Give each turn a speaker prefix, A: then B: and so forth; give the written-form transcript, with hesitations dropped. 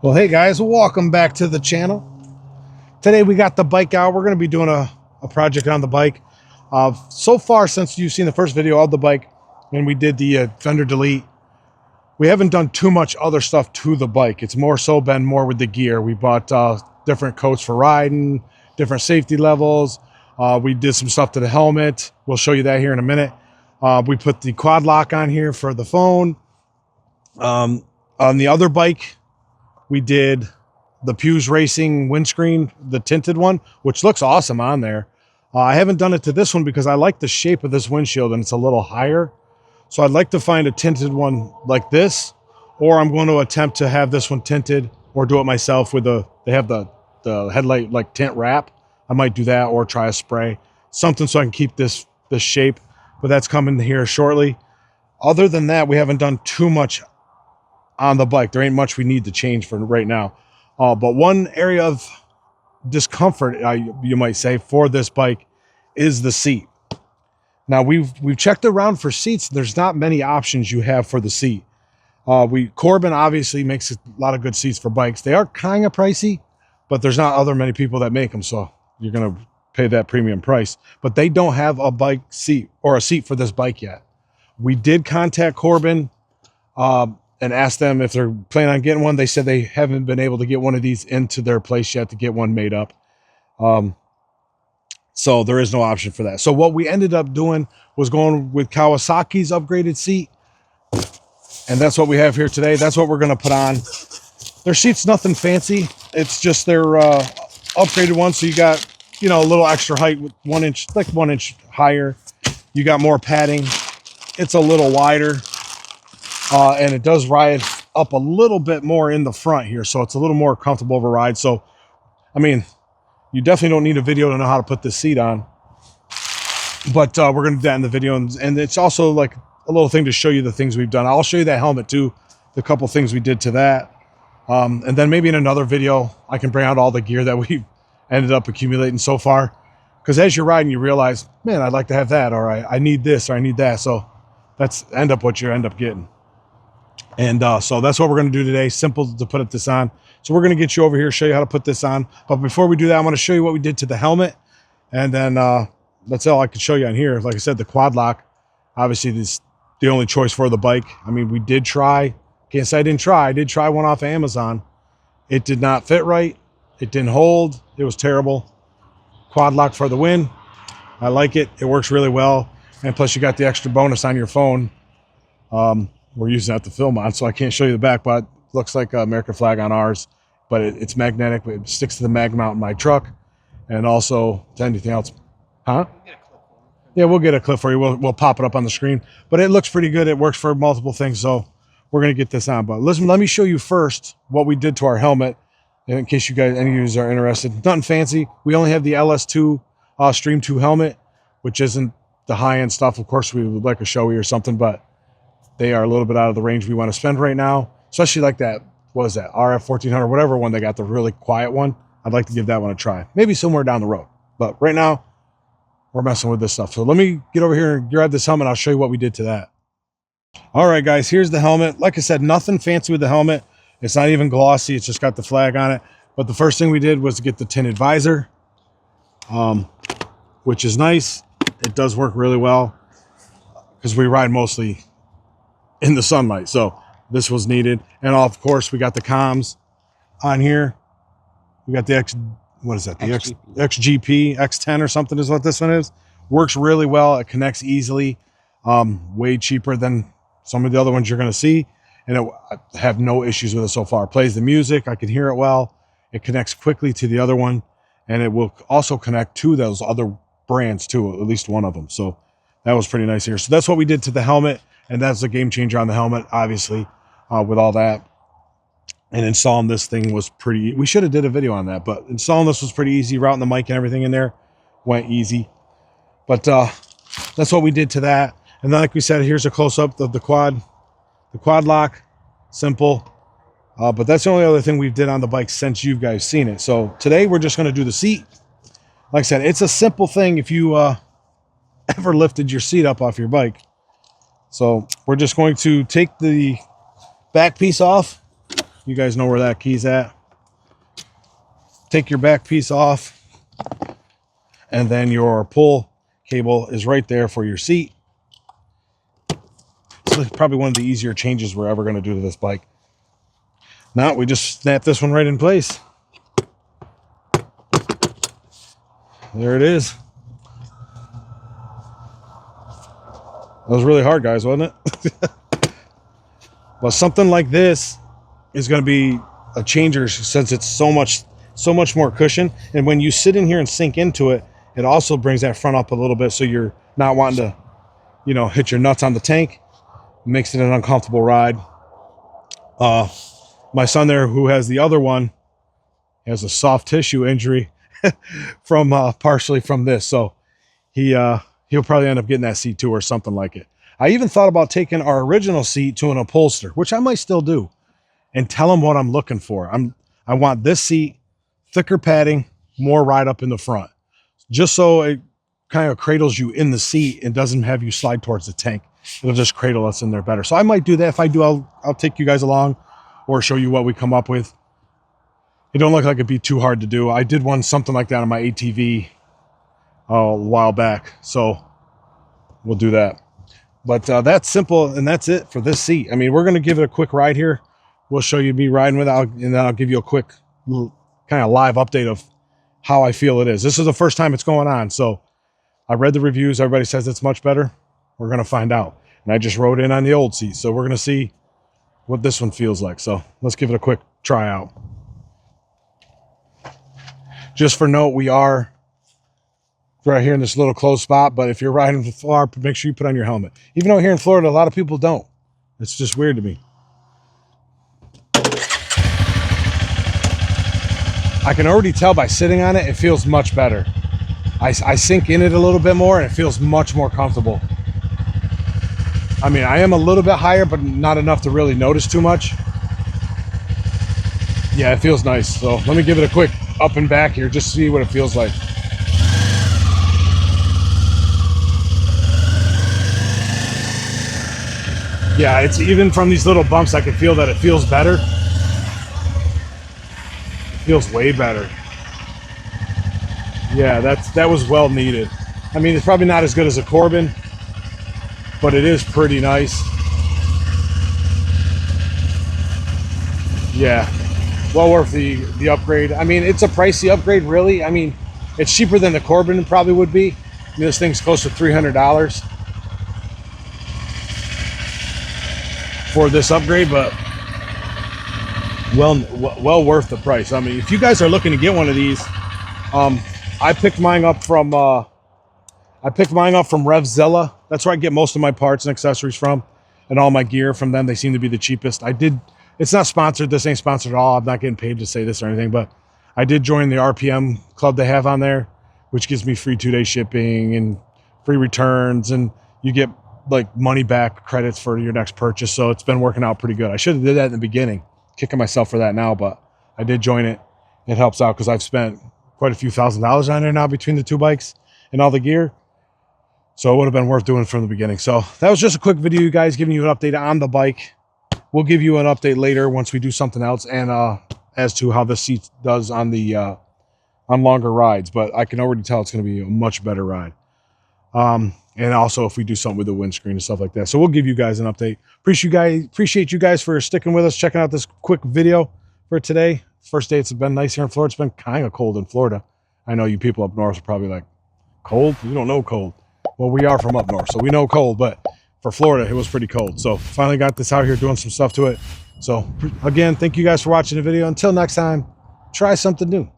A: Well, hey guys, welcome back to the channel. Today we got the bike out. We're going to be doing a project on the bike. So far, since you've seen the first video of the bike and we did the fender delete, we haven't done too much other stuff to the bike. It's more so been more with the gear. We bought different coats for riding, different safety levels. We did some stuff to the helmet. We'll show you that here in a minute. We put the quad lock on here for the phone. On the other bike, we did the Pews Racing windscreen, the tinted one, which looks awesome on there. I haven't done it to this one because I like the shape of this windshield and it's a little higher. So I'd like to find a tinted one like this, or I'm going to attempt to have this one tinted or do it myself with they have the headlight like tint wrap. I might do that or try a spray, something so I can keep this shape, but that's coming here shortly. Other than that, we haven't done too much on the bike. There ain't much we need to change for right now. But one area of discomfort, you might say, for this bike is the seat. Now we've checked around for seats. There's not many options you have for the seat. Corbin obviously makes a lot of good seats for bikes. They are kind of pricey, but there's not many people that make them, so you're gonna pay that premium price. But they don't have a bike seat or a seat for this bike yet. We did contact Corbin and asked them if they're planning on getting one. They said they haven't been able to get one of these into their place yet to get one made up. So there is no option for that. So what we ended up doing was going with Kawasaki's upgraded seat. And that's what we have here today. That's what we're going to put on. Their seat's nothing fancy. It's just their upgraded one. So you got, a little extra height with 1 inch, like 1 inch higher. You got more padding. It's a little wider. And it does ride up a little bit more in the front here. So it's a little more comfortable of a ride. So, I mean, you definitely don't need a video to know how to put this seat on. But we're going to do that in the video. And it's also like a little thing to show you the things we've done. I'll show you that helmet too, the couple things we did to that. And then maybe in another video, I can bring out all the gear that we've ended up accumulating so far. Because as you're riding, you realize, man, I'd like to have that, or I need this, or I need that. So that's what you end up getting. And so that's what we're going to do today. Simple to put this on. So we're going to get you over here, show you how to put this on. But before we do that, I'm going to show you what we did to the helmet. And then that's all I can show you on here. Like I said, the quad lock, obviously this is the only choice for the bike. I mean, we did try. Can't say I didn't try. I did try one off of Amazon. It did not fit right. It didn't hold. It was terrible. Quad lock for the win. I like it. It works really well. And plus you got the extra bonus on your phone. We're using that to film on, so I can't show you the back, but it looks like an American flag on ours, but it's magnetic. It sticks to the mag mount in my truck, and also to anything else. Huh? Yeah, we'll get a clip for you. We'll pop it up on the screen, but it looks pretty good. It works for multiple things, so we're going to get this on. But listen, let me show you first what we did to our helmet, in case any of you are interested. Nothing fancy. We only have the LS2 Stream 2 helmet, which isn't the high-end stuff. Of course, we would like a Shoei or something, but they are a little bit out of the range we want to spend right now, especially like that, what is that, RF 1400, whatever one they got, the really quiet one. I'd like to give that one a try, maybe somewhere down the road. But right now, we're messing with this stuff. So let me get over here and grab this helmet. I'll show you what we did to that. All right, guys, here's the helmet. Like I said, nothing fancy with the helmet. It's not even glossy. It's just got the flag on it. But the first thing we did was to get the tinted visor, which is nice. It does work really well because we ride mostly in the sunlight, so this was needed. And of course we got the comms on here. We got the XGP X10 or something is what this one is. Works really well. It connects easily, way cheaper than some of the other ones you're going to see, and I have no issues with it so far. It plays the music, I can hear it well. It connects quickly to the other one, and it will also connect to those other brands too, at least one of them. So that was pretty nice here. So that's what we did to the helmet. And that's a game changer on the helmet, obviously, with all that. And installing this thing was pretty, we should have did a video on that, but installing this was pretty easy. Routing the mic and everything in there went easy. But that's what we did to that. And then, like we said, here's a close-up of the quad lock, simple. But that's the only other thing we did on the bike since you guys seen it. So today we're just going to do the seat. Like I said, it's a simple thing if you ever lifted your seat up off your bike. So we're just going to take the back piece off, You guys know where that key's at. Take your back piece off, and then your pull cable is right there for your seat. It's probably one of the easier changes we're ever going to do to this bike. Now we just snap this one right in place. There it is. That was really hard, guys, wasn't it? Well, something like this is going to be a changer since it's so much more cushion. And when you sit in here and sink into it, it also brings that front up a little bit, so you're not wanting to, you know, hit your nuts on the tank. It makes it an uncomfortable ride. My son there, who has the other one, has a soft tissue injury from partially from this, so he'll probably end up getting that seat too, or something like it. I even thought about taking our original seat to an upholster, which I might still do, and tell him what I'm looking for. I want this seat, thicker padding, more ride up in the front, just so it kind of cradles you in the seat and doesn't have you slide towards the tank. It'll just cradle us in there better. So I might do that. If I do, I'll take you guys along or show you what we come up with. It don't look like it'd be too hard to do. I did something like that on my ATV a while back, so we'll do that. But that's simple, and that's it for this seat. I mean, we're going to give it a quick ride here. We'll show you me riding with it, and then I'll give you a quick kind of live update of how I feel it is. This is the first time it's going on, so I read the reviews. Everybody says it's much better. We're going to find out. And I just rode in on the old seat, so we're going to see what this one feels like. So let's give it a quick try out. Just for note, we are right here in this little closed spot, but if you're riding far, make sure you put on your helmet. Even though here in Florida, a lot of people don't. It's just weird to me. I can already tell by sitting on it, it feels much better. I sink in it a little bit more, and it feels much more comfortable. I mean, I am a little bit higher, but not enough to really notice too much. Yeah, it feels nice. So let me give it a quick up and back here, just to see what it feels like. Yeah, it's even from these little bumps, I can feel that it feels better. It feels way better. Yeah, that was well needed. I mean, it's probably not as good as a Corbin, but it is pretty nice. Yeah, well worth the upgrade. I mean, it's a pricey upgrade, really. I mean, it's cheaper than the Corbin probably would be. I mean, this thing's close to $300 for this upgrade, but well worth the price. I mean, if you guys are looking to get one of these, I picked mine up from Revzilla. That's where I get most of my parts and accessories from, and all my gear from them. They seem to be the cheapest. It's not sponsored. This ain't sponsored at all. I'm not getting paid to say this or anything, but I did join the RPM club they have on there, which gives me free 2-day shipping and free returns, and you get like money back credits for your next purchase. So it's been working out pretty good. I should have did that in the beginning, kicking myself for that now, but I did join it. It helps out because I've spent quite a few $1,000s on there now between the two bikes and all the gear. So it would have been worth doing from the beginning. So that was just a quick video, you guys, giving you an update on the bike. We'll give you an update later once we do something else, and as to how the seat does on the on longer rides. But I can already tell it's going to be a much better ride. And also if we do something with the windscreen and stuff like that. So we'll give you guys an update. Appreciate you guys for sticking with us, checking out this quick video for today. First day it's been nice here in Florida. It's been kind of cold in Florida. I know you people up north are probably like, cold? You don't know cold. Well, we are from up north, so we know cold, but for Florida, it was pretty cold. So finally got this out here doing some stuff to it. So again, thank you guys for watching the video. Until next time, try something new.